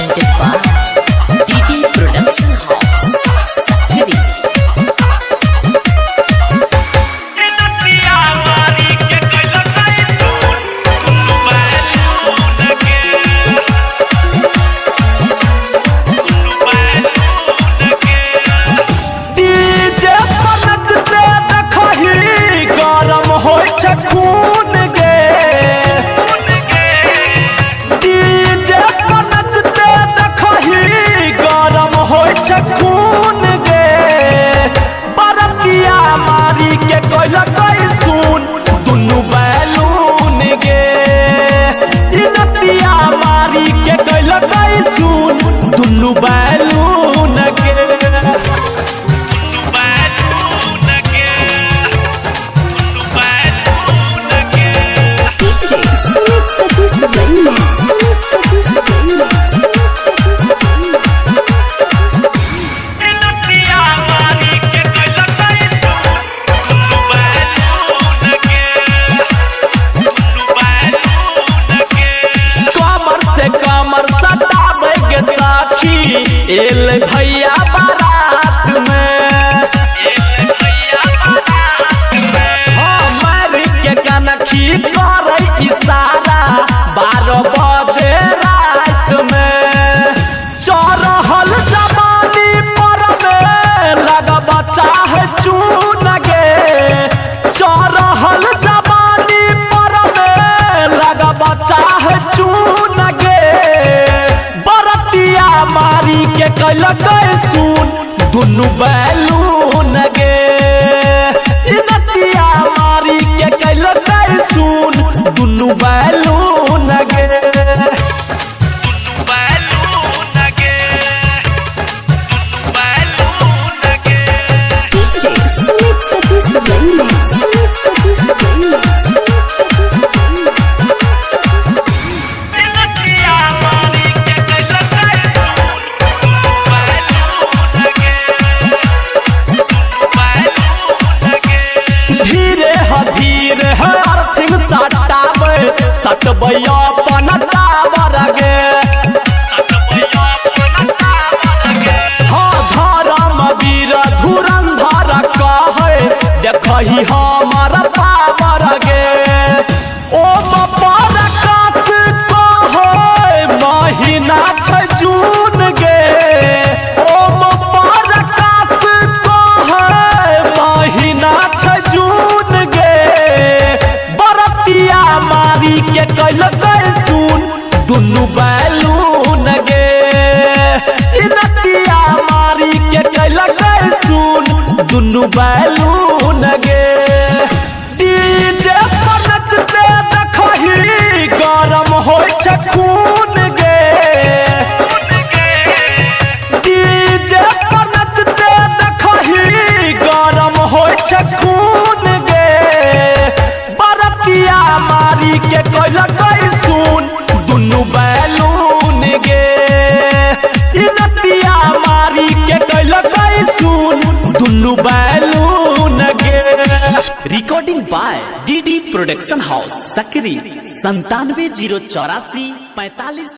presented by DD Production House, Sakri. खून गे DJ पर नचते देखही गरम होय छै खून गे बरतिया मारी के कइलकै सुन दुनु बैलून गे ई नतिया मारी के कइलकै सुन दुनु बैलून गे एल भैया बारात में हमार के कनखी करे इशारा 12 बजे रात में चढ़ल जवानी पर में लगब चाहे चून गे चढ़ल जवानी पर में लगब चाहे चून गे बरतिया मारी के कइलकै सुन दुनु बैलून गे ई नतिया मारी के कइलकै सुन दुनु बैलून गे धीरे अर्थिंग सटावे सटबै अपन टावर गे धर्म वीर धुरंधर कहे देखही हमर पावर गे ओम प्रकाश कहे महीना छै जून गे ओम प्रकाश कहे महीना छै जून गे बरतिया मारी के कइलकै सुन दुनु बैलून गे ई नतिया मारी के कइलकै सुन दुनु बैलून गे डीजे पर नचते देखही गरम होय छै खून गे डीजे पर नचते देखही गरम होय छै खून गे बरतिया मारी के कइलकै सुन दुनु बैलून गे ई नतिया मारी के कइलकै सुन दुनु बैलून गे Recording by DD Production House, Sakri 97 084 45